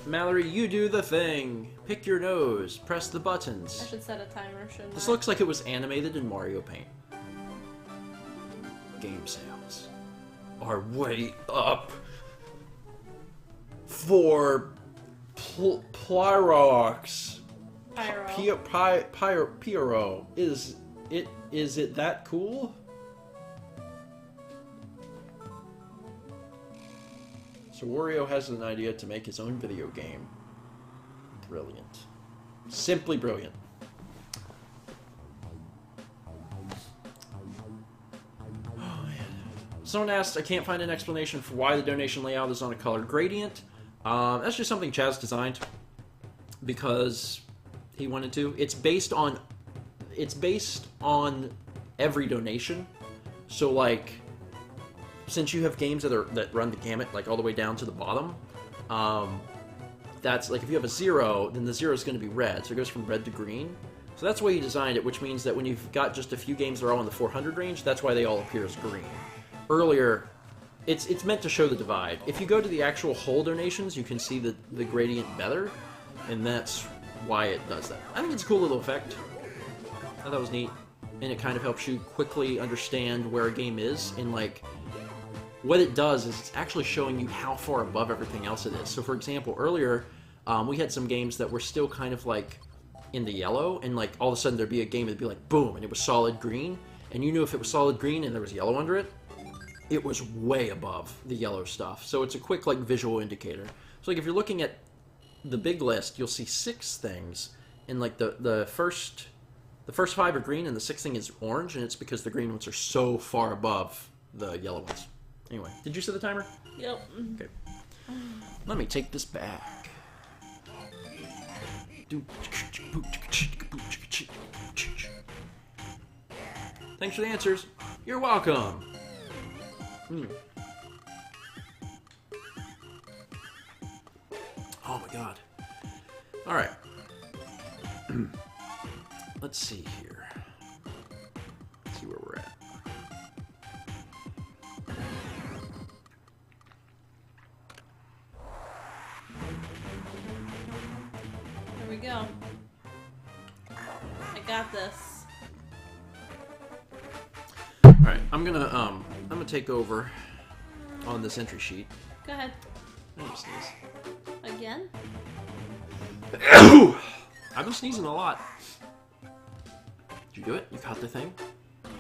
Mallory, you do the thing. Pick your nose. Press the I buttons. should set a timer, shouldn't This I? looks like it was animated in Mario Paint. Game sales are way up for Pyrox. Pyro. Pyro. Is it that cool? So Wario has an idea to make his own video game. Brilliant. Simply brilliant. Someone asked, I can't find an explanation for why the donation layout is on a colored gradient. That's just something Chaz designed because he wanted to. It's based on every donation. So like, since you have games that run the gamut like all the way down to the bottom, that's like if you have a 0, then the 0 is going to be red, so it goes from red to green. So that's the way he designed it, which means that when you've got just a few games that are all in the 400 range, that's why they all appear as green. Earlier, it's meant to show the divide. If you go to the actual whole donations, you can see the gradient better, and that's why it does that. I think it's a cool little effect. I thought it was neat, and it kind of helps you quickly understand where a game is, and like, what it does is it's actually showing you how far above everything else it is. So for example, earlier, we had some games that were still kind of like in the yellow, and like all of a sudden there'd be a game that'd be like boom, and it was solid green, and you knew if it was solid green and there was yellow under it, it was way above the yellow stuff. So it's a quick like visual indicator. So like if you're looking at the big list, you'll see 6 things, and like the first 5 are green, and the 6th thing is orange, and it's because the green ones are so far above the yellow ones. Anyway, did you set the timer? Yep. Okay. Let me take this back. Thanks for the answers. You're welcome. Oh my god. Alright. Let's see here. Let's see where we're at. Here we go. I got this. Alright, I'm gonna take over on this entry sheet. Go ahead. I'm gonna sneeze. Again? I've been sneezing a lot. Did you do it? You caught the thing? Yeah.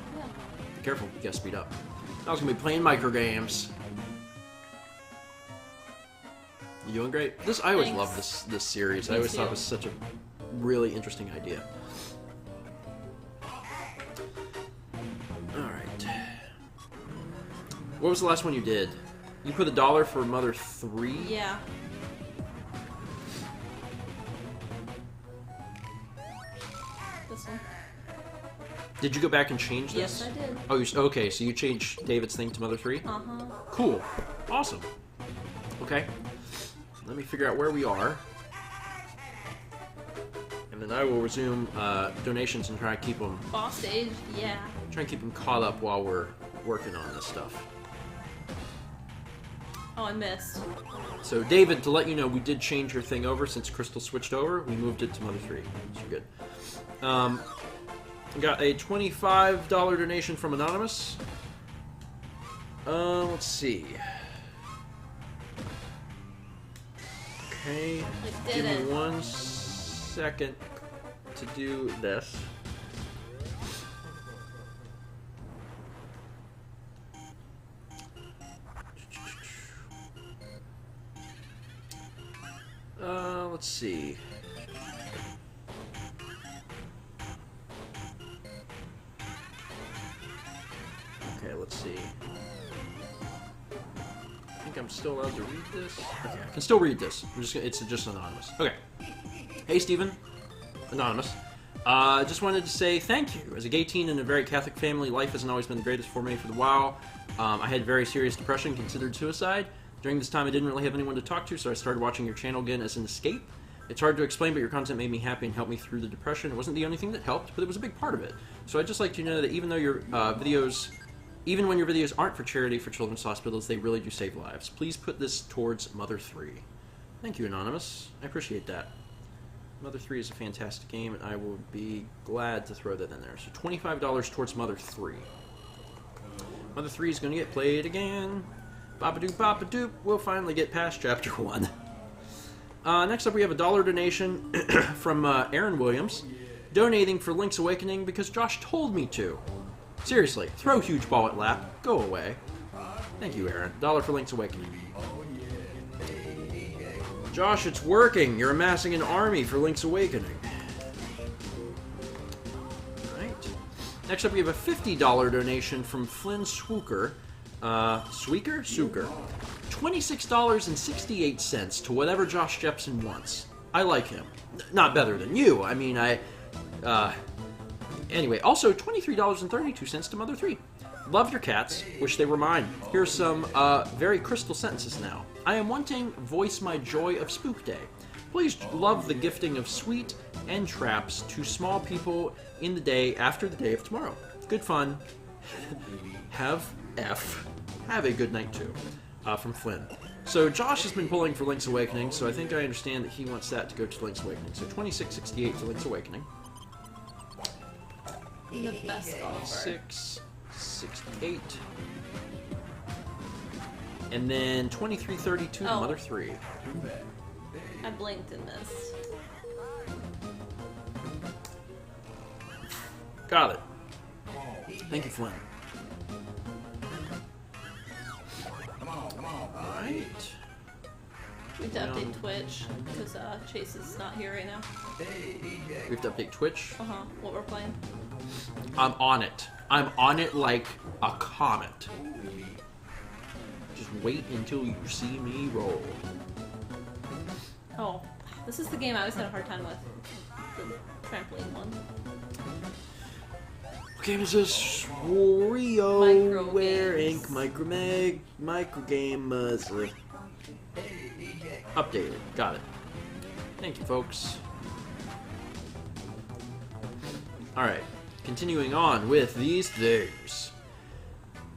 Be careful, you gotta speed up. I was gonna be playing Microgames. You doing great? I always love this series. I always thought it was such a really interesting idea. Alright. What was the last one you did? You put $1 for Mother 3? Yeah. This one. Did you go back and change this? Yes, I did. Oh, okay, so you changed David's thing to Mother 3? Uh-huh. Cool. Awesome. Okay. Let me figure out where we are. And then I will resume donations and try to keep them... Boss stage, yeah. Try and keep them caught up while we're working on this stuff. Oh, I missed. So, David, to let you know, we did change your thing over since Crystal switched over. We moved it to Mother 3. So you're good. We got a $25 donation from Anonymous. Let's see. Okay. Give me 1 second to do this. Let's see. Okay, let's see. I think I'm still allowed to read this. Okay, I can still read this. It's just anonymous. Okay. Hey, Stephen. Anonymous. Just wanted to say thank you. As a gay teen in a very Catholic family, life hasn't always been the greatest for me for a while. I had very serious depression, considered suicide. During this time, I didn't really have anyone to talk to, so I started watching your channel again as an escape. It's hard to explain, but your content made me happy and helped me through the depression. It wasn't the only thing that helped, but it was a big part of it. So I'd just like to know that even though your even when your videos aren't for charity for children's hospitals, they really do save lives. Please put this towards Mother 3. Thank you, Anonymous. I appreciate that. Mother 3 is a fantastic game, and I will be glad to throw that in there. So $25 towards Mother 3. Mother 3 is going to get played again. Bop-a-doop, bop-a-doop. We'll finally get past Chapter 1. Next up, we have a $1 donation from Aaron Williams, donating for Link's Awakening because Josh told me to. Seriously, throw huge ball at lap. Go away. Thank you, Aaron. $1 for Link's Awakening. Josh, it's working. You're amassing an army for Link's Awakening. Alright. Next up, we have a $50 donation from Flynn Swooker. Suker? $26.68 to whatever Josh Jepson wants. I like him. Not better than you. I mean, Anyway, also $23.32 to Mother 3. Love your cats. Wish they were mine. Here's some very crystal sentences now. I am wanting voice my joy of Spook Day. Please love the gifting of sweet and traps to small people in the day after the day of tomorrow. Good fun. Have a good night too. From Flynn. So Josh has been pulling for Link's Awakening, so I think I understand that he wants that to go to Link's Awakening. So $26.68 to Link's Awakening. The best golfer. $6.68. And then $23.32 to Mother 3. I blinked and missed. Got it. Thank you, Flynn. Alright. We have to update Twitch because Chase is not here right now. We have to update Twitch. What we're playing. I'm on it. I'm on it like a comet. Just wait until you see me roll. Oh, this is the game I always had a hard time with. The trampoline one. What game is this? WarioWare Inc. Microgames. Updated. Got it. Thank you, folks. Alright. Continuing on with these things.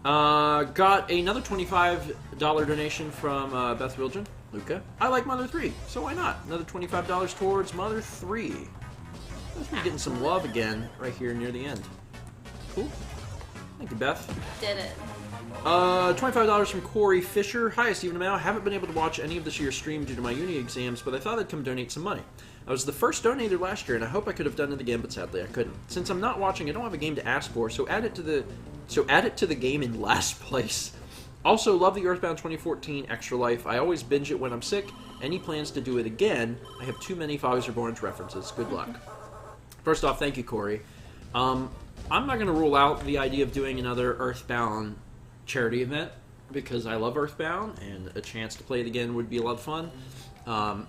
Got another $25 donation from Beth Wilgen. Luca. I like Mother 3, so why not? Another $25 towards Mother 3. Mother 3 getting some love again right here near the end. Cool. Thank you, Beth. Did it. $25 from Corey Fisher. Hi, Stephen Amell. Haven't been able to watch any of this year's stream due to my uni exams, but I thought I'd come donate some money. I was the first donator last year, and I hope I could have done it again, but sadly I couldn't. Since I'm not watching, I don't have a game to ask for, so add it to the game in last place. Also, love the Earthbound 2014 Extra Life. I always binge it when I'm sick. Any plans to do it again? I have too many Fathers Reborn references. Good luck. First off, thank you, Corey. I'm not going to rule out the idea of doing another Earthbound charity event, because I love Earthbound, and a chance to play it again would be a lot of fun.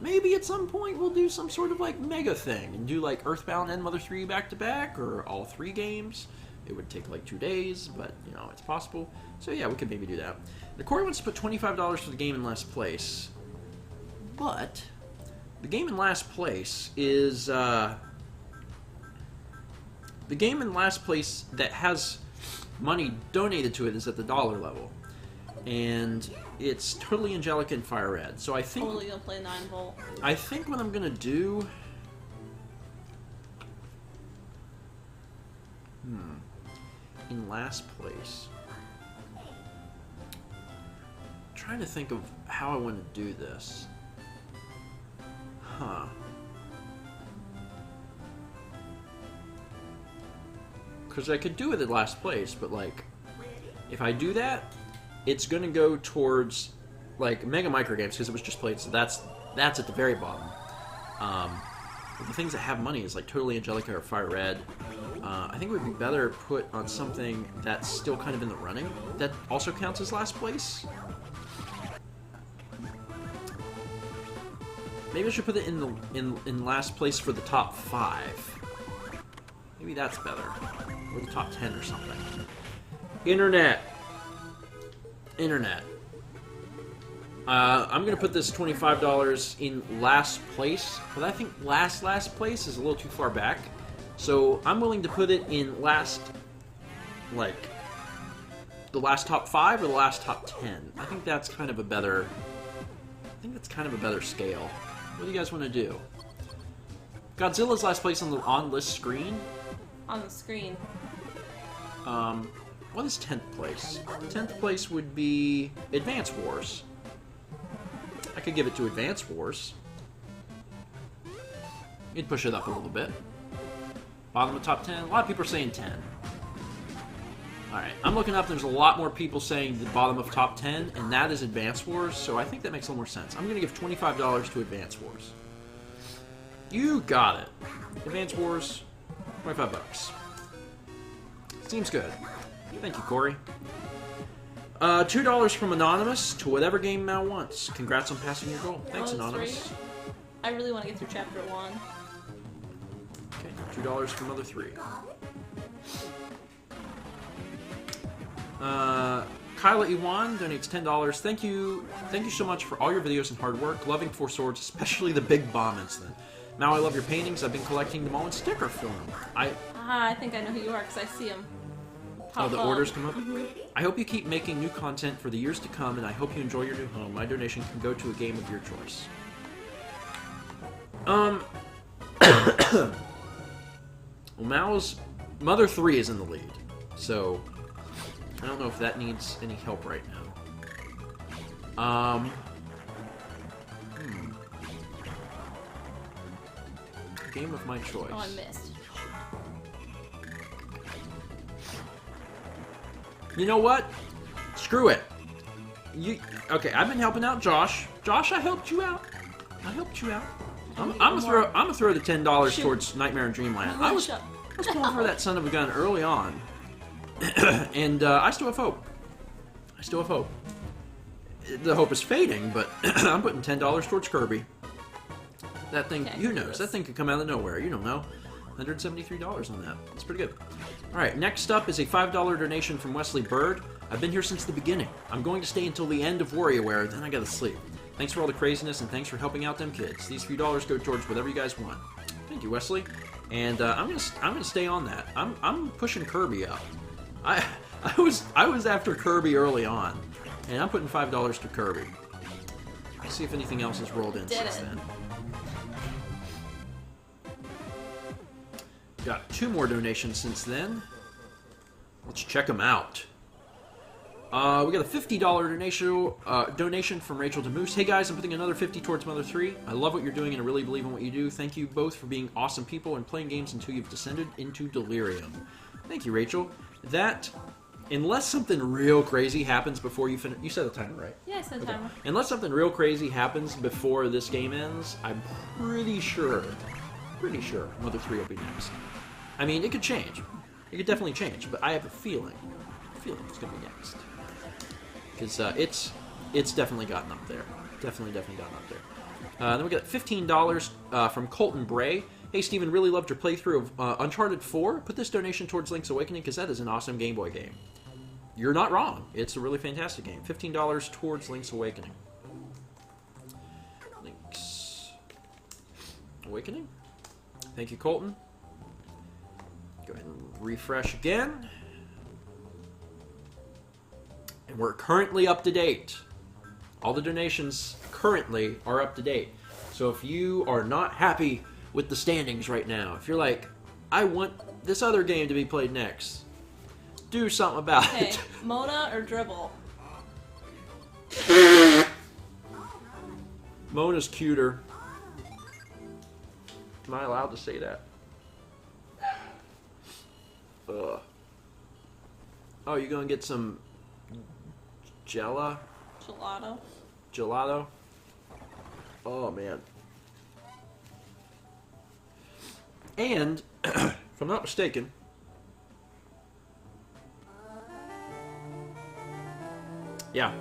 Maybe at some point we'll do some sort of like mega thing and do like Earthbound and Mother 3 back to back, or all 3 games. It would take like 2 days, but you know, it's possible. So yeah, we could maybe do that. The Corey wants to put $25 for the game in last place, but the game in last place is the game in last place that has money donated to it is at the dollar level, and it's Totally Angelic and Fire Red. So I think Totally gonna play 9-volt. I think what I'm gonna do. In last place. I'm trying to think of how I want to do this. Because I could do it at last place, but like, if I do that, it's gonna go towards like Mega Microgames because it was just played. So that's at the very bottom. The things that have money is like Totally Angelica or Fire Red. I think it would be better put on something that's still kind of in the running. That also counts as last place. Maybe I should put it in last place for the top 5. Maybe that's better. Or the top 10 or something. Internet. I'm going to put this $25 in last place, but I think last place is a little too far back. So I'm willing to put it in last, like, the last top 5 or the last top 10. I think that's kind of a better think that's kind of a better scale. What do you guys want to do? Godzilla's last place on the on-list screen? On the screen. What is 10th place? 10th place would be Advance Wars. I could give it to Advance Wars. You'd push it up a little bit. Bottom of top 10? A lot of people are saying 10. Alright, I'm looking up, there's a lot more people saying the bottom of top 10, and that is Advance Wars, so I think that makes a little more sense. I'm going to give $25 to Advance Wars. You got it. Advance Wars, 25 bucks. Seems good. Thank you, Corey. $2 from Anonymous to whatever game Mal wants. Congrats on passing your goal. Thanks, Anonymous. I really want to get through chapter 1. Okay, $2 from Mother 3. Kyla Iwan donates $10. Thank you so much for all your videos and hard work. Loving Four Swords, especially the big bomb incident. Now I love your paintings. I've been collecting them all in sticker form. I think I know who you are because I see them. Oh, the orders come up? I hope you keep making new content for the years to come, and I hope you enjoy your new home. My donation can go to a game of your choice. Well, Mal's Mother 3 is in the lead, so I don't know if that needs any help right now. Game of my choice. Oh, I missed. You know what? Screw it. Okay, I've been helping out Josh. Josh, I helped you out. I'm gonna throw the $10 towards Nightmare in Dreamland. I was pulling for that son of a gun early on, and I still have hope. The hope is fading, but I'm putting $10 towards Kirby. That thing, who knows? That thing could come out of nowhere. You don't know. $173 on that. That's pretty good. All right, next up is a $5 donation from Wesley Bird. I've been here since the beginning. I'm going to stay until the end of WarioWare, then I gotta sleep. Thanks for all the craziness, and thanks for helping out them kids. These few dollars go towards whatever you guys want. Thank you, Wesley. And I'm gonna stay on that. I'm pushing Kirby up. I was after Kirby early on, and I'm putting $5 to Kirby. Let's see if anything else has rolled in since then. Got 2 more donations since then. Let's check them out. We got a $50 donation from Rachel DeMoose. Hey guys, I'm putting another $50 towards Mother 3. I love what you're doing and I really believe in what you do. Thank you both for being awesome people and playing games until you've descended into delirium. Thank you, Rachel. That, unless something real crazy happens before you finish... You said the timer, right? Yeah, I said the timer. Unless something real crazy happens before this game ends, I'm pretty sure Mother 3 will be next. I mean, it could change. It could definitely change, but I have a feeling it's going to be next. Because it's definitely gotten up there. Definitely gotten up there. Then we got $15 from Colton Bray. Hey, Steven, really loved your playthrough of Uncharted 4. Put this donation towards Link's Awakening because that is an awesome Game Boy game. You're not wrong. It's a really fantastic game. $15 towards Link's Awakening. Link's Awakening. Thank you, Colton. Go ahead and refresh again. And we're currently up to date. All the donations currently are up to date. So if you are not happy with the standings right now, if you're like, I want this other game to be played next, do something about it. Mona or Dribble? Mona's cuter. Am I allowed to say that? Ugh. Oh, you gonna get some Gelato? Oh, man. And, if I'm not mistaken, yeah,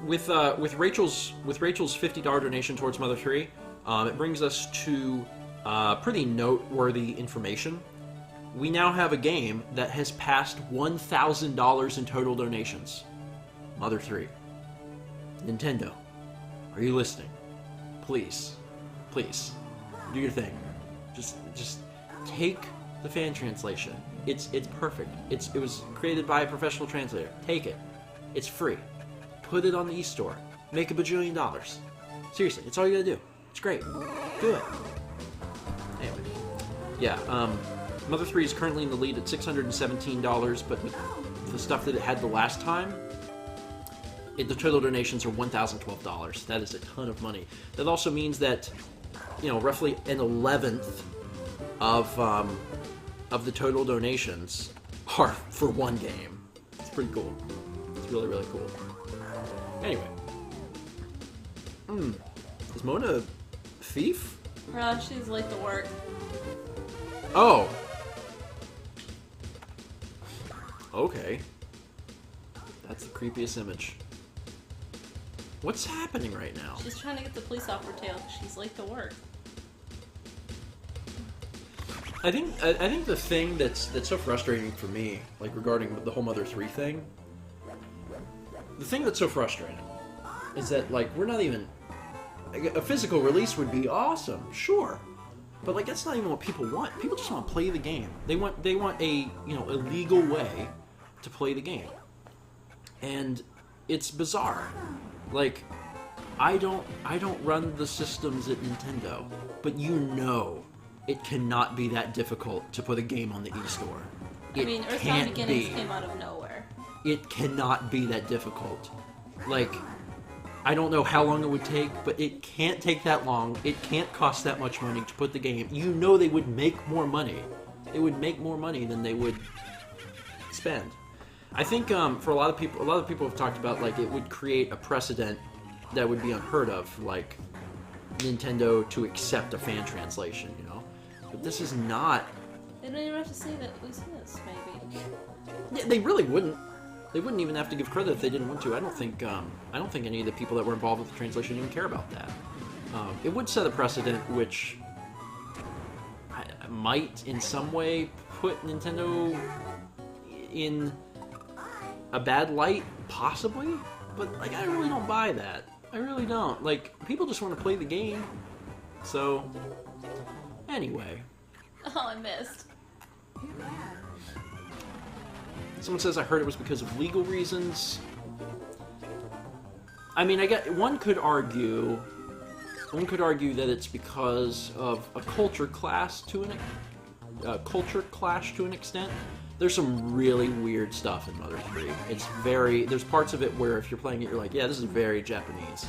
with Rachel's $50 donation towards Mother 3, it brings us to pretty noteworthy information. We now have a game that has passed $1,000 in total donations. Mother 3. Nintendo, are you listening? Please, do your thing. Just take the fan translation. It's perfect. It was created by a professional translator. Take it. It's free. Put it on the eStore. Make $1 bajillion. Seriously, it's all you gotta do. It's great. Do it. Anyway. Yeah, Mother 3 is currently in the lead at $617, but with the stuff that it had the last time, the total donations are $1,012. That is a ton of money. That also means that, roughly an 11th of the total donations are for one game. It's pretty cool. It's really, really cool. Anyway. Is Mona a thief? No, she's late to work. Oh. Okay. That's the creepiest image. What's happening right now? She's trying to get the police off her tail because she's late to work. I think the thing that's so frustrating for me, like regarding the whole Mother 3 thing, the thing that's so frustrating is that, like, we're not even... A physical release would be awesome, sure. But, like, that's not even what people want. People just want to play the game. They want a, a legal way to play the game. And it's bizarre. Like, I don't run the systems at Nintendo, but it cannot be that difficult to put a game on the eStore. I mean, Earthbound Beginnings came out of nowhere. It cannot be that difficult. Like, I don't know how long it would take, but it can't take that long. It can't cost that much money to put the game. They would make more money. They would make more money than they would spend. I think for a lot of people have talked about, like, it would create a precedent that would be unheard of, like Nintendo to accept a fan translation, But this is not. They don't even have to say that it was his, maybe. Yeah, they really wouldn't. They wouldn't even have to give credit if they didn't want to. I don't think any of the people that were involved with the translation even care about that. It would set a precedent which might, in some way, put Nintendo in a bad light, possibly. But, like, I really don't buy that. I really don't. Like, people just want to play the game. So, anyway. Oh, I missed. Someone says, I heard it was because of legal reasons. I mean, one could argue that it's because of a culture clash to an extent. There's some really weird stuff in Mother 3. There's parts of it where if you're playing it, you're like, yeah, this is very Japanese.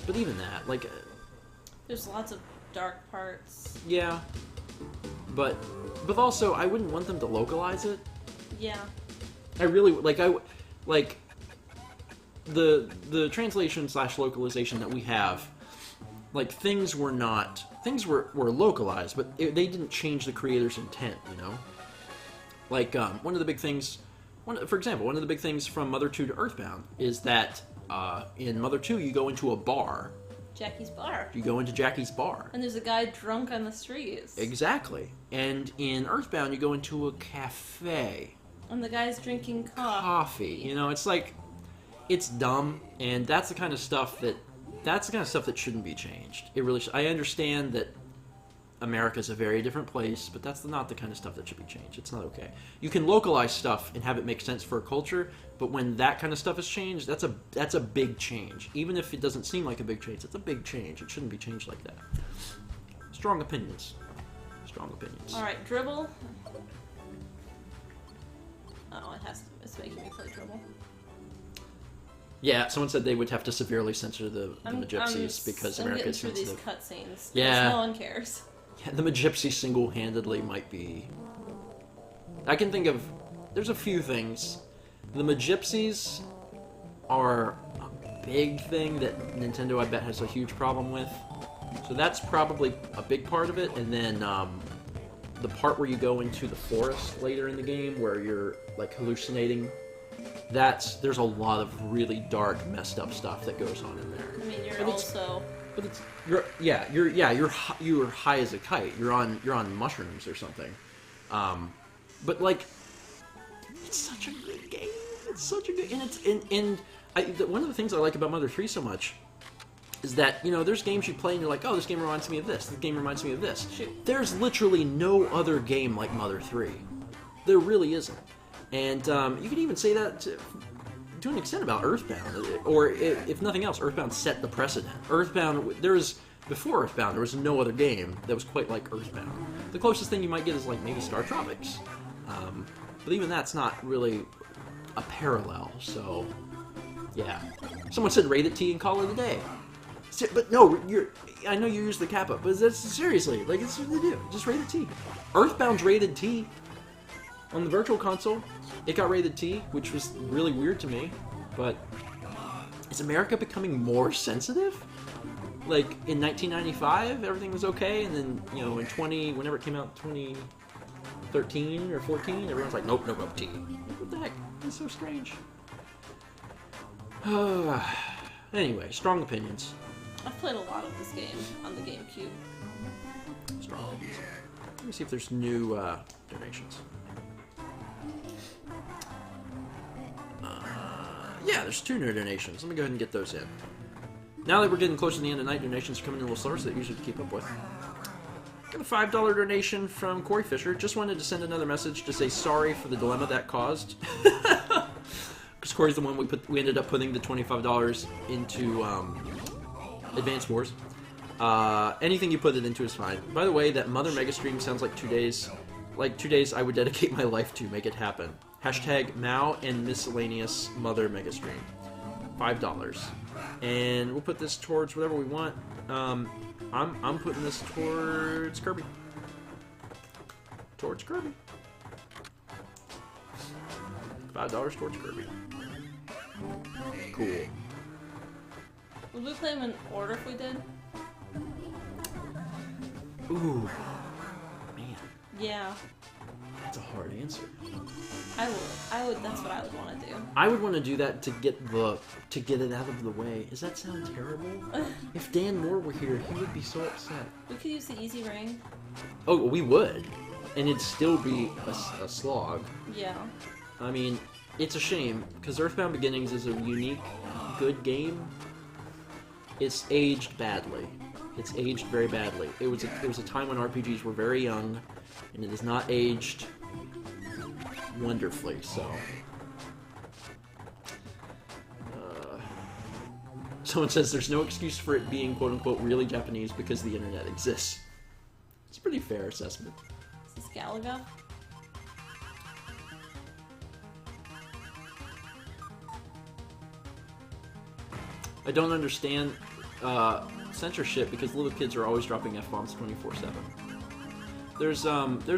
But even that, like... There's lots of dark parts. Yeah. But also, I wouldn't want them to localize it. Yeah. I really the translation / localization that we have, like, things were localized, but they didn't change the creator's intent, Like, one of the big things from Mother 2 to Earthbound is that in Mother 2 you go into a bar. Jackie's bar. You go into Jackie's bar. And there's a guy drunk on the streets. Exactly. And in Earthbound you go into a cafe. And the guy's drinking coffee. It's like, it's dumb, and that's the kind of stuff that shouldn't be changed. It really I understand that America's a very different place, but that's not the kind of stuff that should be changed. It's not okay. You can localize stuff and have it make sense for a culture, but when that kind of stuff is changed, that's a big change. Even if it doesn't seem like a big change, it's a big change. It shouldn't be changed like that. Strong opinions. Alright, Dribble. Oh, it's making me play Dribble. Yeah, someone said they would have to severely censor the Magypsies because America is sensitive. I'm getting through these cutscenes. Yeah. No one cares. Yeah, the Magypsies single-handedly might be... I can think of... There's a few things. The Magypsies are a big thing that Nintendo, I bet, has a huge problem with. So that's probably a big part of it. And then the part where you go into the forest later in the game where you're, like, hallucinating... There's a lot of really dark, messed up stuff that goes on in there. I mean, you're high as a kite. You're on mushrooms or something. But, like, it's such a good game. It's such a good, one of the things I like about Mother 3 so much is that, there's games you play and you're like, oh, this game reminds me of this. This game reminds me of this. Shoot. There's literally no other game like Mother 3. There really isn't. And you can even say that to an extent about Earthbound, or if nothing else, Earthbound set the precedent. Before Earthbound, there was no other game that was quite like Earthbound. The closest thing you might get is like maybe Star Tropics, but even that's not really a parallel. So, yeah. Someone said rate it T and call it a day. But no, I know you use the kappa, but that's seriously, like, it's what they do. Just rate it T. Earthbound's rated T on the Virtual Console. It got rated T, which was really weird to me. But is America becoming more sensitive? Like, in 1995, everything was okay, and then, you know, whenever it came out, 2013 or 14, everyone's like, nope, T. What the heck? It's so strange. Anyway, strong opinions. I've played a lot of this game on the GameCube. Strong opinions. Let me see if there's new donations. Yeah, there's 2 new donations. Let me go ahead and get those in. Now that we're getting closer to the end of the night, donations are coming in a little slower, so that usually to keep up with. Got a $5 donation from Corey Fisher. Just wanted to send another message to say sorry for the dilemma that caused. Because Corey's the one we ended up putting the $25 into Advance Wars. Anything you put it into is fine. By the way, that Mother Mega Stream sounds like 2 days. Like 2 days I would dedicate my life to make it happen. Hashtag Mao and miscellaneous Mother Mega Stream. $5. And we'll put this towards whatever we want. I'm putting this towards Kirby. Towards Kirby. $5 towards Kirby. Cool. Would we play them in order if we did? Ooh. Man. Yeah. That's a hard answer. I would. That's what I would want to do. I would want to do that to get it out of the way. Does that sound terrible? If Dan Moore were here, he would be so upset. We could use the easy ring. Oh, we would, and it'd still be a slog. Yeah. I mean, it's a shame because Earthbound Beginnings is a unique, good game. It's aged badly. It's aged very badly. It was a time when RPGs were very young, and it is not aged wonderfully. So, someone says there's no excuse for it being "quote unquote" really Japanese because the internet exists. It's a pretty fair assessment. Is this Galaga? I don't understand censorship because little kids are always dropping F-bombs 24/7. There's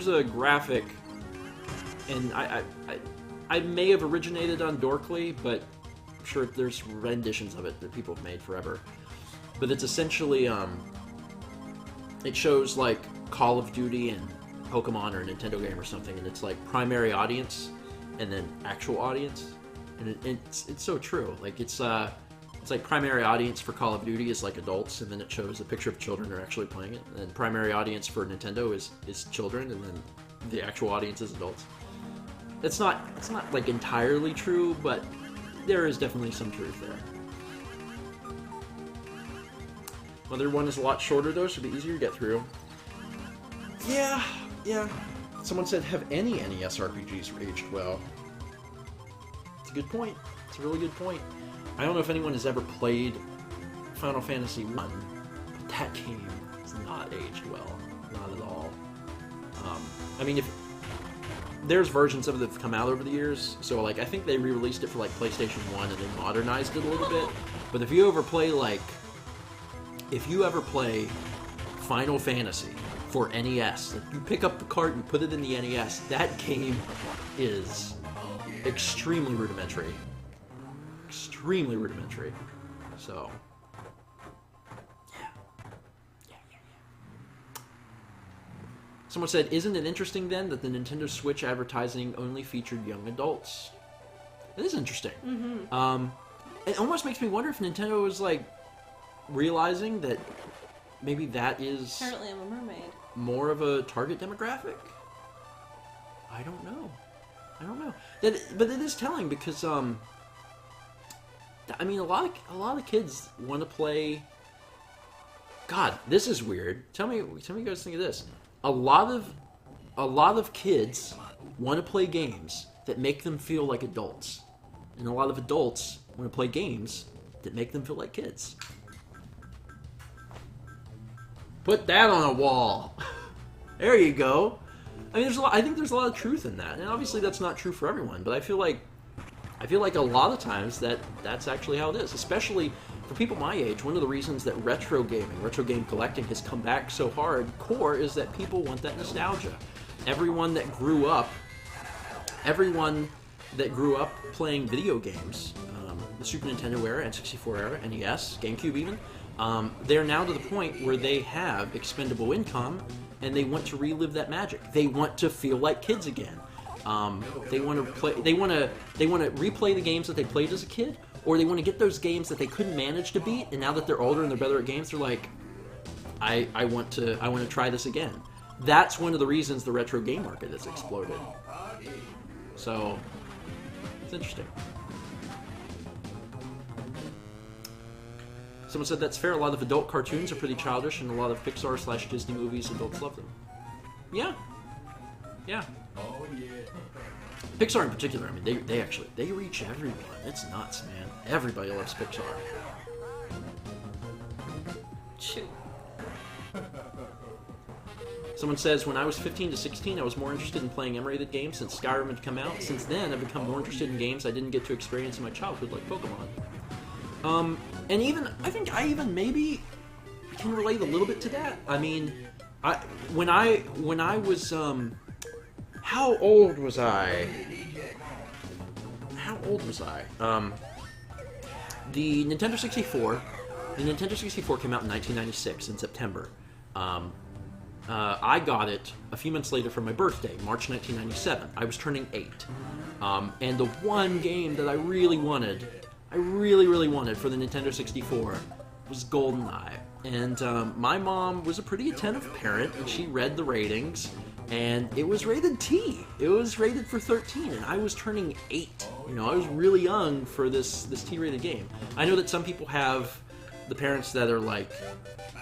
a graphic, and I may have originated on Dorkly, but I'm sure there's renditions of it that people have made forever. But it's essentially it shows like Call of Duty and Pokemon or a Nintendo game or something, and it's like primary audience and then actual audience, and it's so true. Like it's like primary audience for Call of Duty is like adults, and then it shows a picture of children who are actually playing it. And then primary audience for Nintendo is children, and then the actual audience is adults. It's not like entirely true, but there is definitely some truth there. Mother 1 is a lot shorter though, so it'll be easier to get through. Yeah. Someone said, have any NES RPGs aged well? It's a good point. It's a really good point. I don't know if anyone has ever played Final Fantasy 1, but that game is not aged well. Not at all. I mean, if there's versions of it that have come out over the years, so like I think they re-released it for like PlayStation 1 and they modernized it a little bit. But if you ever play Final Fantasy for NES, like you pick up the cart and put it in the NES, that game is extremely rudimentary. Extremely rudimentary. So, yeah. Someone said, isn't it interesting then that the Nintendo Switch advertising only featured young adults? It is interesting. Mm-hmm. It almost makes me wonder if Nintendo is like realizing that maybe that is Apparently I'm a mermaid. More of a target demographic. I don't know. But it is telling because I mean, a lot of kids want to play. God, this is weird. Tell me what you guys think of this. A lot of kids want to play games that make them feel like adults. And a lot of adults want to play games that make them feel like kids. Put that on a wall. There you go. I mean, I think there's a lot of truth in that, and obviously that's not true for everyone. But I feel like a lot of times that's actually how it is, especially for people my age. One of the reasons that retro game collecting has come back so hardcore is that people want that nostalgia. Everyone that grew up playing video games, the Super Nintendo era, N64 era, NES, GameCube even, they're now to the point where they have expendable income and they want to relive that magic. They want to feel like kids again. They want to play. They want to replay the games that they played as a kid, or they want to get those games that they couldn't manage to beat. And now that they're older and they're better at games, they're like, I want to try this again. That's one of the reasons the retro game market has exploded. So it's interesting. Someone said that's fair. A lot of adult cartoons are pretty childish, and a lot of Pixar/Disney movies, adults love them. Yeah. Oh yeah. Pixar in particular. I mean, they reach everyone. It's nuts, man. Everybody loves Pixar. Shoot. Someone says, when I was 15 to 16, I was more interested in playing M-rated games since Skyrim had come out. Since then, I've become more interested in games I didn't get to experience in my childhood, like Pokemon. And even, I think I even maybe can relate a little bit to that. I mean, when I was, how old was I? The Nintendo 64 came out in 1996 in September. I got it a few months later for my birthday, March 1997. I was turning 8. And the one game that I really wanted for the Nintendo 64 was GoldenEye. And my mom was a pretty attentive parent, and she read the ratings, and it was rated T. It was rated for 13, and I was turning 8. You know, I was really young for this T-rated game. I know that some people have the parents that are like,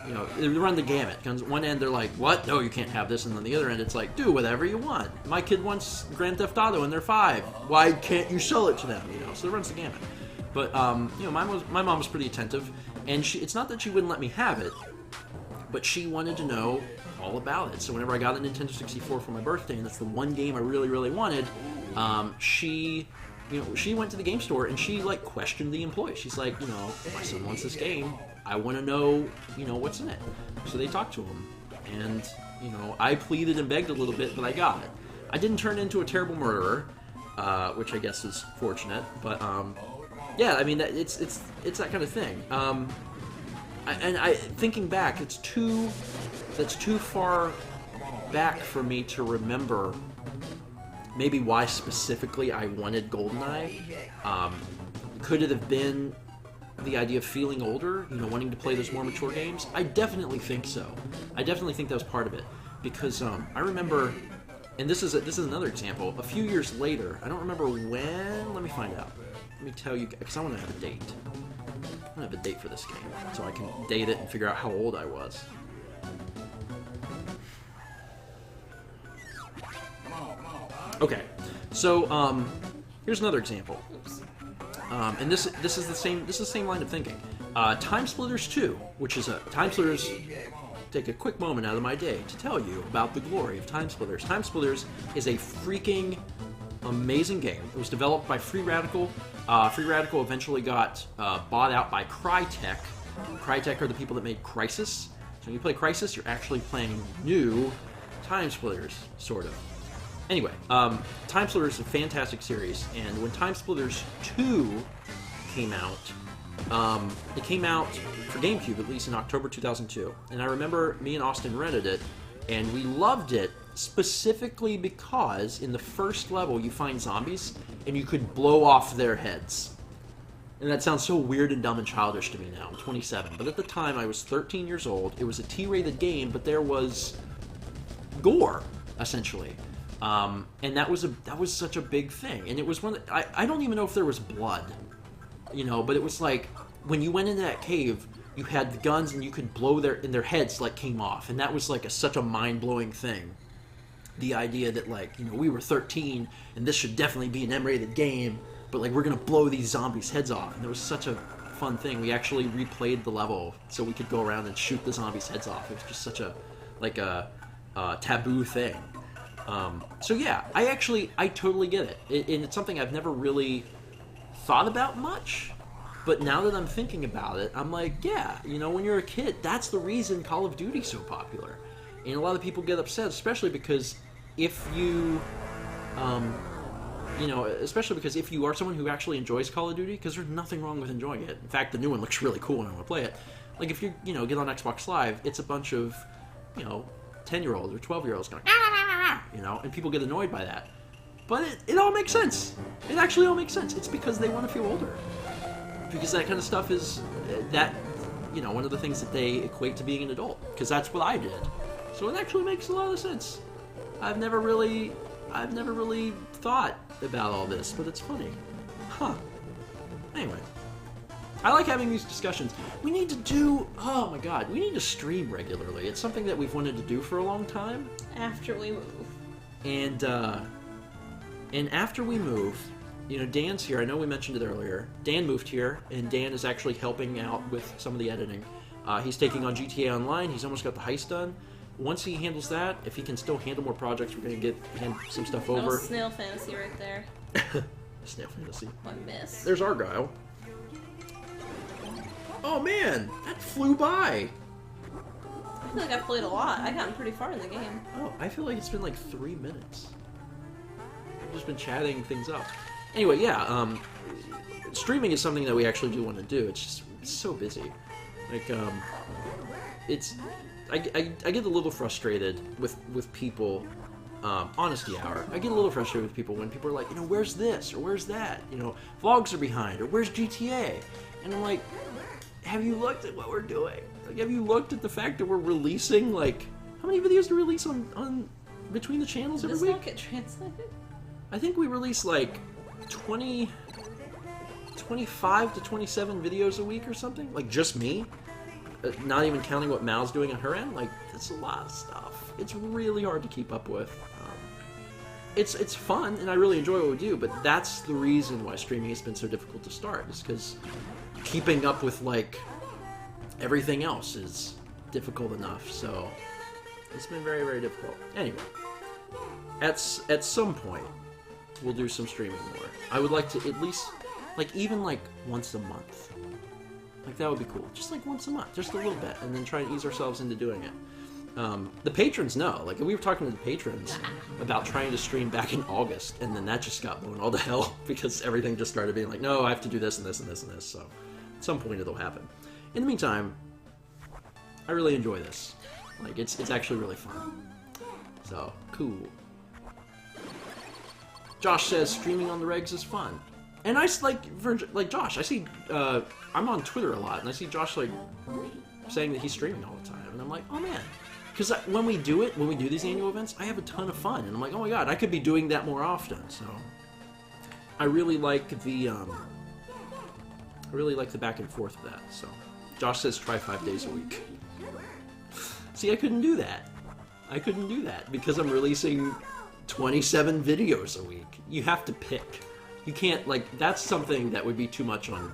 you know, they run the gamut. On one end, they're like, what? No, you can't have this. And on the other end, it's like, do whatever you want. My kid wants Grand Theft Auto, and they're 5. Why can't you sell it to them? You know, so it runs the gamut. But, you know, my mom was pretty attentive, and it's not that she wouldn't let me have it, but she wanted to know all about it. So whenever I got the Nintendo 64 for my birthday, and that's the one game I really, really wanted, she went to the game store and she like questioned the employee. She's like, you know, my son wants this game. I want to know, you know, what's in it. So they talked to him, and you know, I pleaded and begged a little bit, but I got it. I didn't turn into a terrible murderer, which I guess is fortunate. But yeah, I mean, it's that kind of thing. Thinking back, that's too far back for me to remember maybe why specifically I wanted GoldenEye. Could it have been the idea of feeling older, you know, wanting to play those more mature games? I definitely think so. I definitely think that was part of it, because I remember, and this is another example. A few years later, I don't remember when. Let me find out. Let me tell you, because I want to have a date. I want to have a date for this game, so I can date it and figure out how old I was. Okay, so here's another example, and this is the same line of thinking. Time Splitters 2, which is Time Splitters. Take a quick moment out of my day to tell you about the glory of Time Splitters. Time Splitters is a freaking amazing game. It was developed by Free Radical. Free Radical eventually got bought out by Crytek. Crytek are the people that made Crysis. So when you play Crysis, you're actually playing new Time Splitters, sort of. Anyway, Time Splitters is a fantastic series, and when Time Splitters 2 came out, it came out for GameCube, at least in October 2002. And I remember me and Austin rented it, and we loved it specifically because in the first level you find zombies, and you could blow off their heads. And that sounds so weird and dumb and childish to me now. I'm 27, but at the time I was 13 years old. It was a T-rated game, but there was gore, essentially. And that was such a big thing, and it was one that I don't even know if there was blood, you know, but it was like when you went into that cave, you had the guns and you could blow their heads like came off, and that was like such a mind-blowing thing. The idea that, like, you know, we were 13 and this should definitely be an M-rated game, but like we're gonna blow these zombies' heads off. And it was such a fun thing. We actually replayed the level so we could go around and shoot the zombies' heads off. It was just such a taboo thing. So yeah, I totally get it. And it's something I've never really thought about much. But now that I'm thinking about it, I'm like, yeah, you know, when you're a kid, that's the reason Call of Duty's so popular. And a lot of people get upset, especially because if you, especially because if you are someone who actually enjoys Call of Duty, because there's nothing wrong with enjoying it. In fact, the new one looks really cool and I want to play it. Like if you, get on Xbox Live, it's a bunch of, 10-year-olds or 12-year-olds going, and people get annoyed by that. But it all makes sense. It actually all makes sense. It's because they want to feel older. Because that kind of stuff is one of the things that they equate to being an adult. Because that's what I did. So it actually makes a lot of sense. I've never really thought about all this, but it's funny. Huh. Anyway. I like having these discussions. We need to stream regularly. It's something that we've wanted to do for a long time. After we move. And after we move, Dan's here. I know we mentioned it earlier. Dan moved here, and Dan is actually helping out with some of the editing. He's taking on GTA Online. He's almost got the heist done. Once he handles that, if he can still handle more projects, we're going to hand some stuff over. Oh, Snail Fantasy right there. Snail Fantasy. I miss. There's Argyle. Oh man, that flew by. I feel like I've played a lot. I've gotten pretty far in the game. Oh, I feel like it's been like 3 minutes. I've just been chatting things up. Anyway, yeah, streaming is something that we actually do want to do. It's so busy. Like, I get a little frustrated with people. Honesty hour. I get a little frustrated with people when people are like, where's this or where's that? Vlogs are behind or where's GTA? And I'm like, have you looked at what we're doing? Like, have you looked at the fact that we're releasing how many videos do we release on between the channels every week? Does that get translated? I think we release 25 to 27 videos a week or something. Like just me. Not even counting what Mal's doing on her end. Like, that's a lot of stuff. It's really hard to keep up with. It's fun, and I really enjoy what we do, but that's the reason why streaming has been so difficult to start, is because keeping up with, everything else is difficult enough, so it's been very, very difficult. Anyway, at some point, we'll do some streaming more. I would like to at least, even once a month. That would be cool. Just once a month, just a little bit, and then try and ease ourselves into doing it. The patrons know. We were talking to the patrons about trying to stream back in August, and then that just got blown all to hell because everything just started being no, I have to do this and this and this and this. So at some point it'll happen. In the meantime, I really enjoy this. It's actually really fun. So cool. Josh says streaming on the regs is fun. And I Josh, I see, I'm on Twitter a lot, and I see Josh, saying that he's streaming all the time, and I'm like, oh man. Because when we do these annual events, I have a ton of fun, and I'm like, oh my god, I could be doing that more often, so. I really like the back and forth of that, so. Josh says try 5 days a week. See, I couldn't do that. Because I'm releasing 27 videos a week. You have to pick. You can't, that's something that would be too much on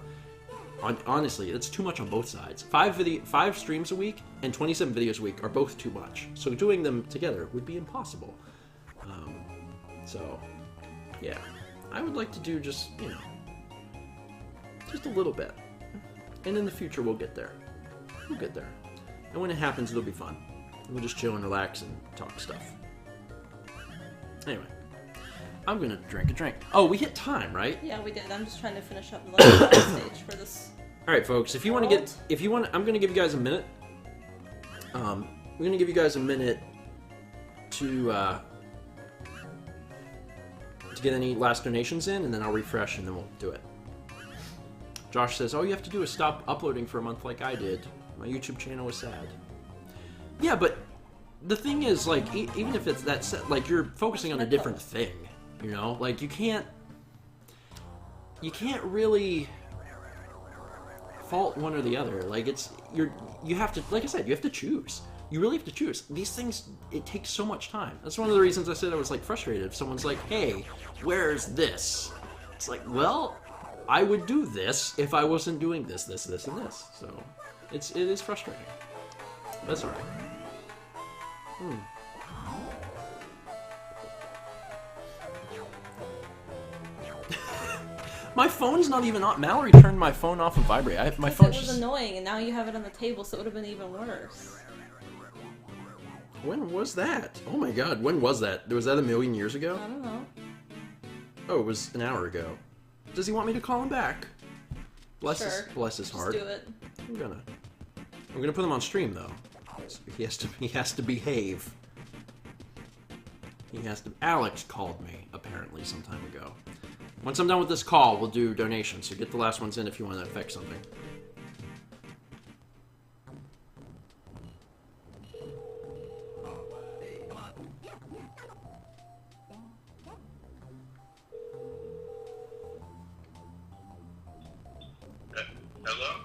honestly, it's too much on both sides. 5 streams a week and 27 videos a week are both too much. So doing them together would be impossible. So, yeah. I would like to do just a little bit. And in the future, we'll get there. And when it happens, it'll be fun. We'll just chill and relax and talk stuff. Anyway. I'm gonna drink a drink. Oh, we hit time, right? Yeah, we did. I'm just trying to finish up the last stage for this. All right, folks. I'm gonna give you guys a minute. We're gonna give you guys a minute to get any last donations in, and then I'll refresh, and then we'll do it. Josh says, all you have to do is stop uploading for a month like I did. My YouTube channel was sad. Yeah, but the thing is, even if it's that set, you're focusing on a different thing. You can't really fault one or the other. You have to, like I said, you have to choose. You really have to choose. These things, it takes so much time. That's one of the reasons I said I was frustrated. If someone's like, hey, where's this? It's like, well, I would do this if I wasn't doing this, and this. So, it is frustrating. That's alright. My phone's not even on. Mallory turned my phone off and vibrate. My phone. It was annoying, and now you have it on the table, so it would have been even worse. When was that? Oh my god, when was that? Was that a million years ago? I don't know. Oh, it was an hour ago. Does he want me to call him back? Bless his heart. Just do it. I'm gonna put him on stream though. He has to behave. Alex called me apparently some time ago. Once I'm done with this call, we'll do donations. So get the last ones in if you want to affect something. Hello?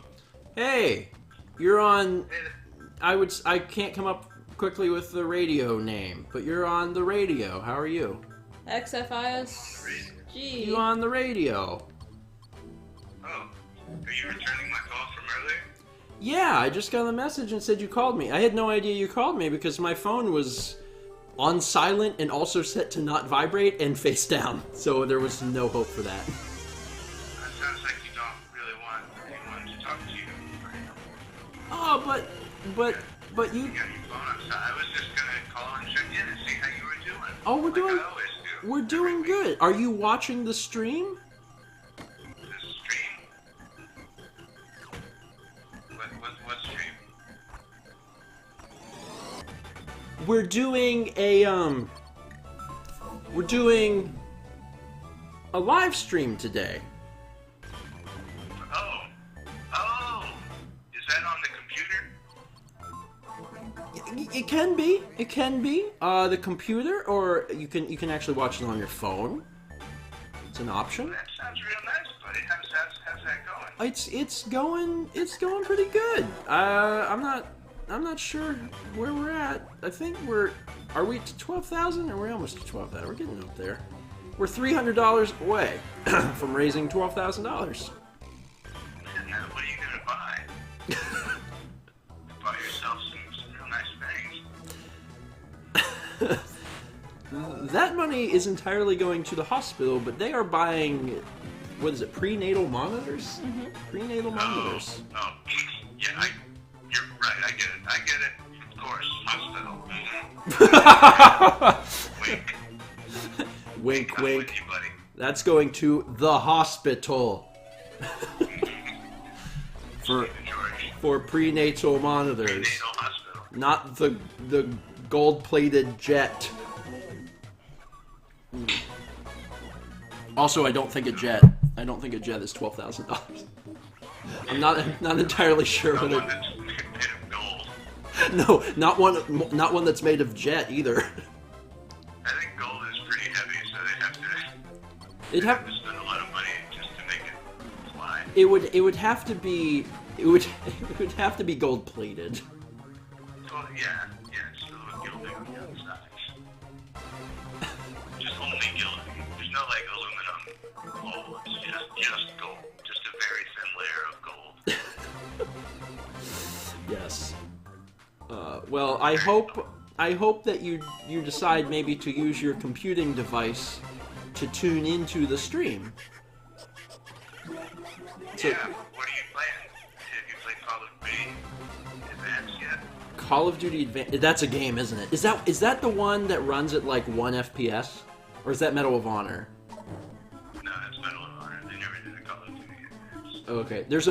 Hey, you're on. I can't come up quickly with the radio name, but you're on the radio. How are you? XFISG. You on the radio? Oh, are you returning my call from earlier? Yeah, I just got a message and said you called me. I had no idea you called me because my phone was on silent and also set to not vibrate and face down, so there was no hope for that. That sounds like you don't really want anyone to talk to you. Oh, but you. You got your phone on silent. I was just gonna call and check in and see how you were doing. Oh, we're doing. I always do. We're doing good. Are you watching the stream? The stream? What stream? We're doing a live stream today. Oh, is that on the computer? It can be. It can be. The computer, or you can actually watch it on your phone. It's an option. That sounds real nice, buddy. How's that going? It's going pretty good. I'm not sure where we're at. I think are we to 12,000 or we're almost to 12,000? We're getting up there. We're $300 away from raising $12,000. Now, what are you gonna buy? Buy yourself some real nice things. That money is entirely going to the hospital, but they are buying, what is it, prenatal monitors? Mm-hmm. Prenatal monitors. Oh, yeah, you're right, I get it. Of course, hospital. Wink. Wink, I'm with wink. you, buddy. That's going to the hospital. George. For prenatal monitors. Prenatal hospital. Not the gold-plated jet. Also, I don't think a jet is $12,000. I'm not entirely sure The whether. one that's made of gold. No, not one that's made of jet either. I think gold is pretty heavy, so It'd they have have to spend a lot of money just to make it fly. it would have to be it would have to be gold-plated. Well, yeah, it's a little gilding on the other side. Just only gilding. There's no like aluminum gold. It's just gold. Just a very thin layer of gold. Yes. Well, I hope that you decide maybe to use your computing device to tune into the stream. So, Yeah, what are you playing? Have you played Call of Duty Advanced yet? Call of Duty Advanced. That's a game, isn't it? Is that the one that runs at like 1 FPS, or is that Medal of Honor? No, that's Medal of Honor. They never did a Call of Duty Advanced. Okay, there's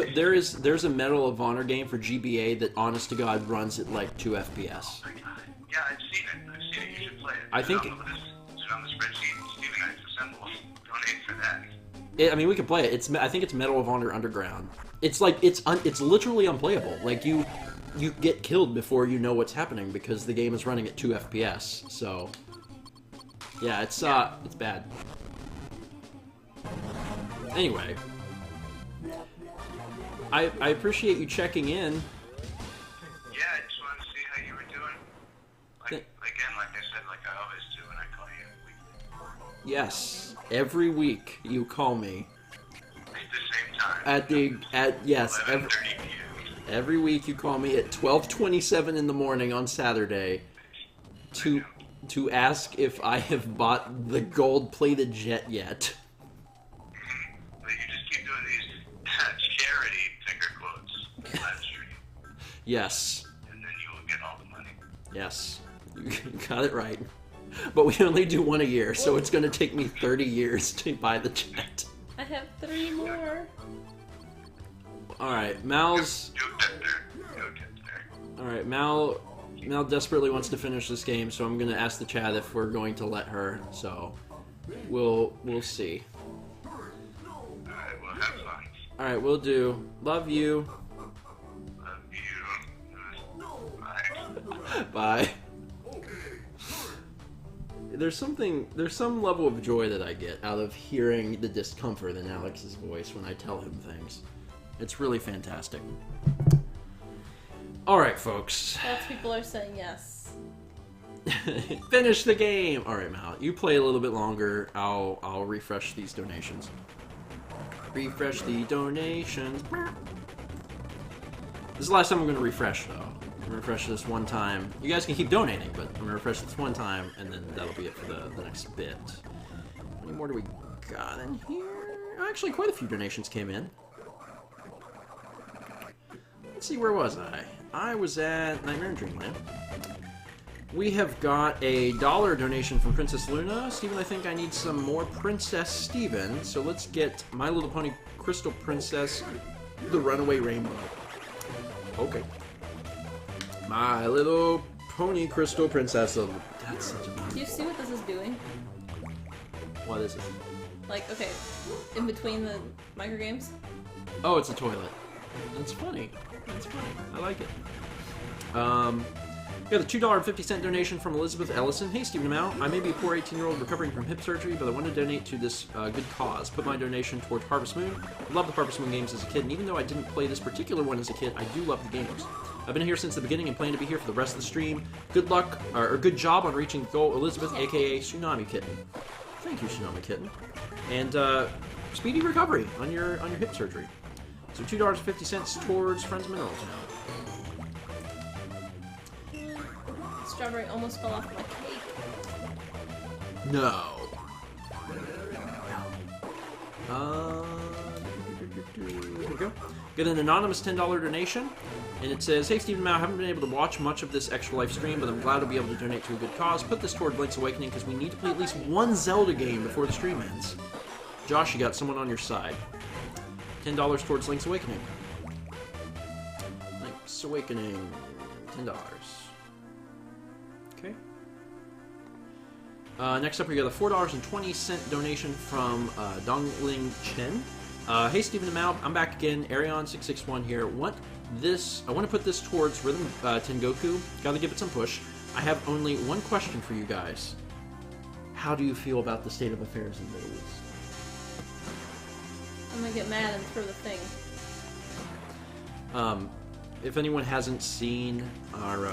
a Medal of Honor game for GBA that, honest to God, runs at like 2 FPS. Yeah, I've seen it. You should play it. I think- It's on the spreadsheet. Steven and I assembled. Donate for that. I mean, we can play it. I think it's Medal of Honor Underground. It's like it's literally unplayable. Like you get killed before you know what's happening because the game is running at 2 FPS. So yeah, it's bad. Anyway, I appreciate you checking in. Yeah, I just wanted to see how you were doing. Like I said, like I always do when I call you. Yes. Every week you call me. At the same time. Yes. 11:30 p.m. Every week you call me at 12:27 in the morning on Saturday to ask if I have bought the gold-plated jet yet. But you just keep doing these charity finger quotes live stream, Yes. and then you will get all the money. Yes. You got it right. But we only do one a year, so it's going to take me 30 years to buy the jet. I have 3 more. Alright, Mal's... You'll get there. You'll get there. Alright, Mal desperately wants to finish this game, so I'm going to ask the chat if we're going to let her, so we'll see. Alright, well, have fun. Alright, we'll do. Love you. Love you. Bye. Bye. There's some level of joy that I get out of hearing the discomfort in Alex's voice when I tell him things. It's really fantastic. Alright, folks. Lots of people are saying yes. Finish the game! Alright, Mal, you play a little bit longer. I'll refresh these donations. Refresh the donations. This is the last time I'm going to refresh, though. I'm going to refresh this one time. You guys can keep donating, but I'm going to refresh this one time, and then that'll be it for the next bit. How many more do we got in here? Actually, quite a few donations came in. Let's see, where was I? I was at Nightmare in Dreamland. We have got a $1 donation from Princess Luna. Steven, I think I need some more Princess Steven, so let's get My Little Pony Crystal Princess, the Runaway Rainbow. Okay. My Little Pony Crystal Princess. That's such a... Do you see what this is doing? What is it? Like, okay, in between the microgames? Oh, it's a toilet. That's funny. That's funny. I like it. We got a $2.50 donation from Elizabeth Ellison. Hey, Stephen Amell. I may be a poor 18-year-old recovering from hip surgery, but I want to donate to this good cause. Put my donation towards Harvest Moon. I loved the Harvest Moon games as a kid, and even though I didn't play this particular one as a kid, I do love the games. I've been here since the beginning and plan to be here for the rest of the stream. Good luck, or good job on reaching the goal, Elizabeth, aka Tsunami Kitten. Thank you, Tsunami Kitten. And speedy recovery on your hip surgery. So $2.50 towards Friends Minerals now. Strawberry almost fell off my cake. No. Here we go. Get an anonymous $10 donation, and it says, "Hey Stephen Mao, I haven't been able to watch much of this Extra Life stream, but I'm glad to be able to donate to a good cause. Put this toward Link's Awakening because we need to play at least one Zelda game before the stream ends." Josh, you got someone on your side. $10 towards Link's Awakening. Link's Awakening. $10. Okay. Next up, we got a $4.20 donation from Dongling Chen. Hey, Stephen and Mal, I'm back again. Arion661 here. I want to put this towards Rhythm Tengoku. Gotta give it some push. I have only one question for you guys. How do you feel about the state of affairs in the Middle East? I'm gonna get mad and throw the thing. If anyone hasn't seen our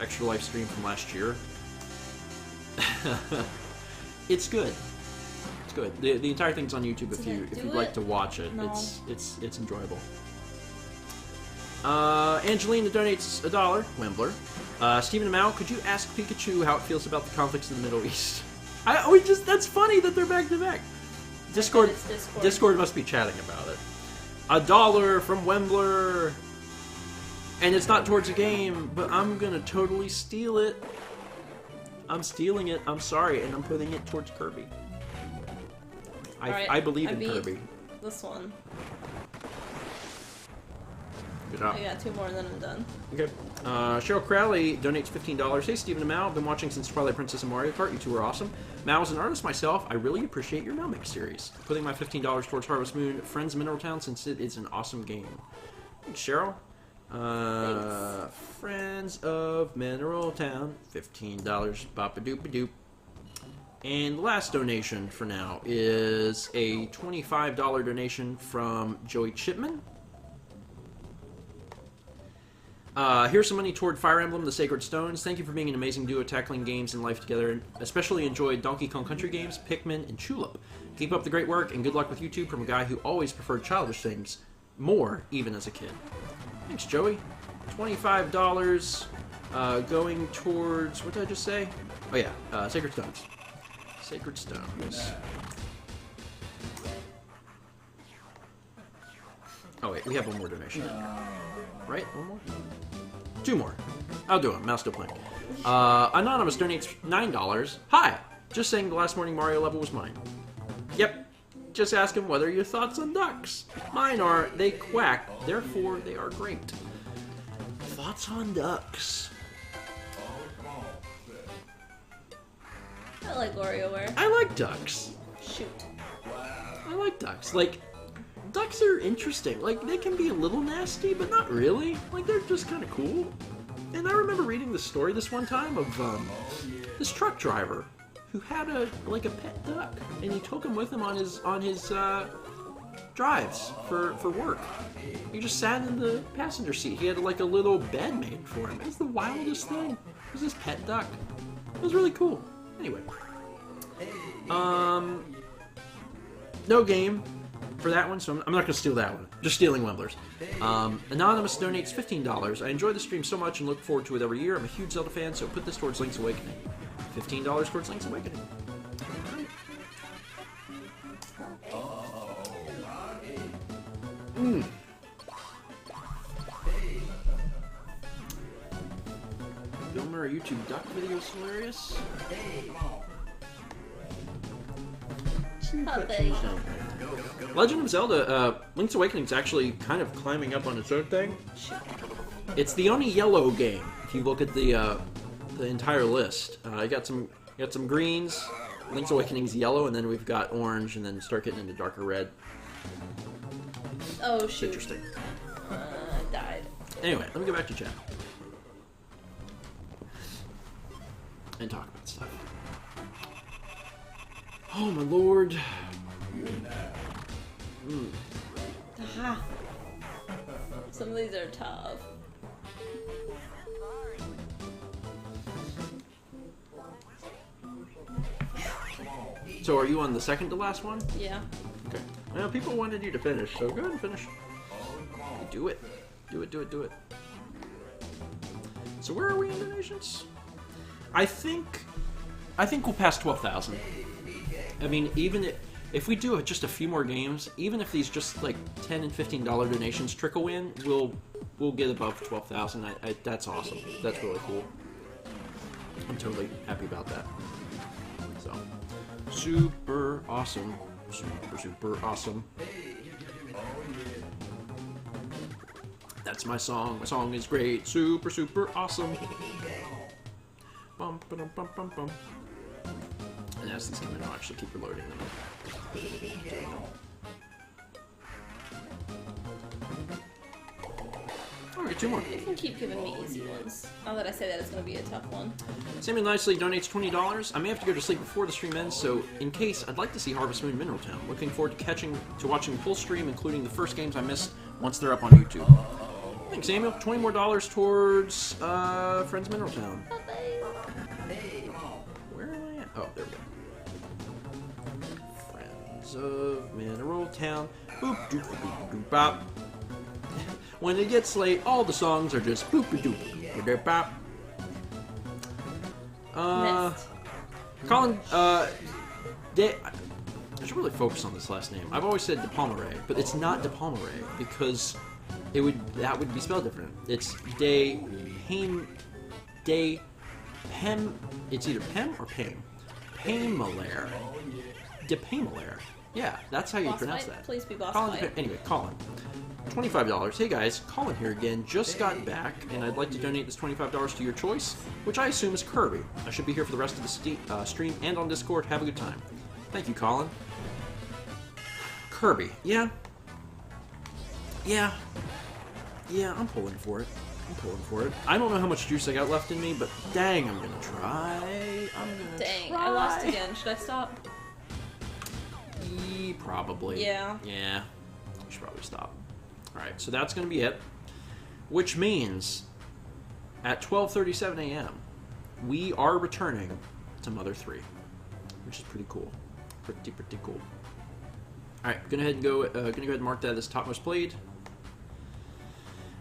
Extra Life stream from last year, it's good. It's good. The entire thing's on YouTube if you'd like to watch it. No. It's enjoyable. Angelina donates $1. Wembler. Stephen and Mal, could you ask Pikachu how it feels about the conflicts in the Middle East? That's funny that they're back to back. Discord must be chatting about it. $1 from Wembler. And it's not towards a game, but I'm gonna totally steal it. I'm stealing it. I'm sorry, and I'm putting it towards Kirby. I believe in Kirby. This one. Good job. I got 2 more and then I'm done. Okay. Cheryl Crowley donates $15. Hey, Stephen and Mao. Been watching since Twilight Princess and Mario Kart. You two are awesome. Mao, as an artist myself, I really appreciate your Melmix series. Putting my $15 towards Harvest Moon, Friends Mineral Town, since it is an awesome game. Thanks, Cheryl. Friends of Mineral Town, $15. Bop-a-doop-a-doop. And the last donation for now is a $25 donation from Joey Chipman. Here's some money toward Fire Emblem: The Sacred Stones. Thank you for being an amazing duo tackling games and life together. Especially enjoyed Donkey Kong Country games, Pikmin, and Tulip. Keep up the great work, and good luck with YouTube from a guy who always preferred childish things more, even as a kid. Thanks, Joey. $25 going towards... What did I just say? Oh, yeah. Sacred Stones. Sacred Stones. Oh, wait. We have one more donation. Right? One more? Two more. I'll do them. Mouse still playing. Anonymous donates $9. Hi! Just saying the last morning Mario level was mine. Yep. Just ask him what are your thoughts on ducks. Mine are, they quack, therefore they are great. Thoughts on ducks? I like WarioWare. I like ducks. Shoot. I like ducks. Like, ducks are interesting. Like, they can be a little nasty, but not really. Like, they're just kind of cool. And I remember reading the story this one time of this truck driver who had a pet duck, and he took him with him on his drives for work. He just sat in the passenger seat. He had like a little bed made for him. It was the wildest thing. It was his pet duck. It was really cool. Anyway, no game for that one, so I'm not going to steal that one. Just stealing Wemblers. Anonymous donates $15. I enjoy the stream so much and look forward to it every year. I'm a huge Zelda fan, so put this towards Link's Awakening. $15 towards Link's Awakening. Filmer, YouTube duck videos hilarious. Legend of Zelda, Link's Awakening is actually kind of climbing up on its own thing. It's the only yellow game. If you look at the entire list, I got some greens. Link's Awakening's yellow, and then we've got orange, and then start getting into darker red. Oh shoot! Interesting. I died. Anyway, let me go back to chat and talk about stuff. Oh my lord. Aha. Some of these are tough. So are you on the second to last one? Yeah. Okay. Well, people wanted you to finish, so go ahead and finish. Do it. Do it, do it, do it. So where are we in donations? I think we'll pass 12,000. I mean, even if we do just a few more games, even if these just like $10 and $15 donations trickle in, we'll get above 12,000. That's awesome. That's really cool. I'm totally happy about that. So, super awesome. Super awesome. That's my song. My song is great. Super awesome. Bum, ba-dum, bum, bum, bum. And as these come in, I'll actually keep reloading them. Oh, we get two more. You can keep giving me easy ones. Now that I say that, it's going to be a tough one. Samuel Nicely donates $20. I may have to go to sleep before the stream ends, so in case, I'd like to see Harvest Moon Mineral Town. Looking forward to watching the full stream, including the first games I missed once they're up on YouTube. Thanks, Samuel. $20 more towards Friends Mineral Town. Where am I at? Oh, there we go. Friends of Mineral Town. Boop doop doop doop bop. When it gets late, all the songs are just boop doop doop bop. Colin, I should really focus on this last name. I've always said De Palmeret, but it's not De Palmeret because that would be spelled different. It's Pem. It's either Pem or Pam. Pamelaire. De Pamelaire. Yeah, that's how you pronounce that. Please be boss Colin, fight. anyway, Colin. $25. Hey guys, Colin here again. Just got back, and I'd like to donate this $25 to your choice, which I assume is Kirby. I should be here for the rest of the stream and on Discord. Have a good time. Thank you, Colin. Kirby. Yeah, I'm pulling for it. I don't know how much juice I got left in me, but dang, I'm gonna try. Dang, I lost again. Should I stop? Probably. Yeah. Yeah. We should probably stop. Alright, so that's gonna be it. Which means at 12:37 a.m., we are returning to Mother 3, which is pretty cool. Pretty cool. All right, gonna go ahead and mark that as top most played.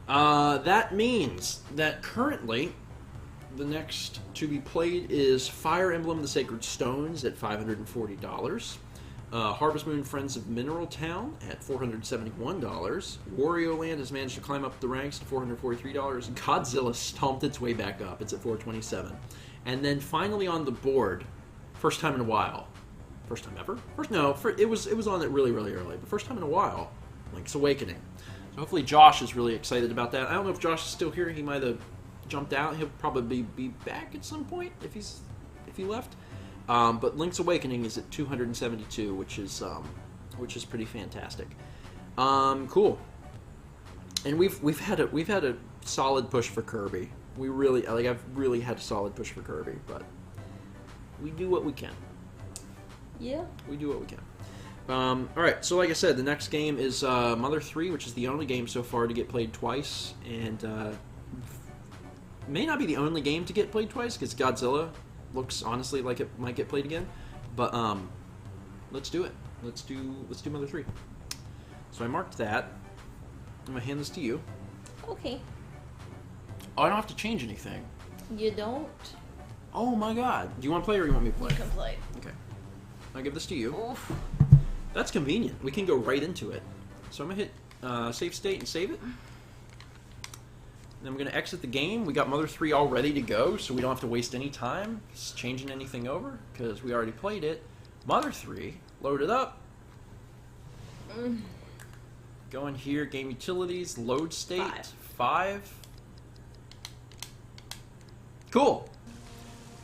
That means that currently the next to be played is Fire Emblem: The Sacred Stones at $540. Harvest Moon Friends of Mineral Town at $471. Wario Land has managed to climb up the ranks to $443. Godzilla stomped its way back up. It's at $427. And then finally on the board, first time in a while. First time ever? It was on it really early, but first time in a while, Link's Awakening. So hopefully Josh is really excited about that. I don't know if Josh is still here. He might have jumped out. He'll probably be back at some point if he left. But Link's Awakening is at 272, which is pretty fantastic. Cool. And we've had a solid push for Kirby. I've really had a solid push for Kirby, but we do what we can. Yeah. We do what we can. All right. So like I said, the next game is Mother 3, which is the only game so far to get played twice, and may not be the only game to get played twice because Godzilla looks honestly like it might get played again, but let's do it. Let's do Mother 3. So I marked that. I'm gonna hand this to you. Okay. Oh, I don't have to change anything. You don't? Oh my god. Do you want to play or you want me to play? You can play. Okay. I'll give this to you. Oof. That's convenient. We can go right into it. So I'm gonna hit save state and save it. Then I'm going to exit the game. We got Mother 3 all ready to go, so we don't have to waste any time changing anything over, because we already played it. Mother 3, load it up. Go in here, Game Utilities, Load State, 5. Cool.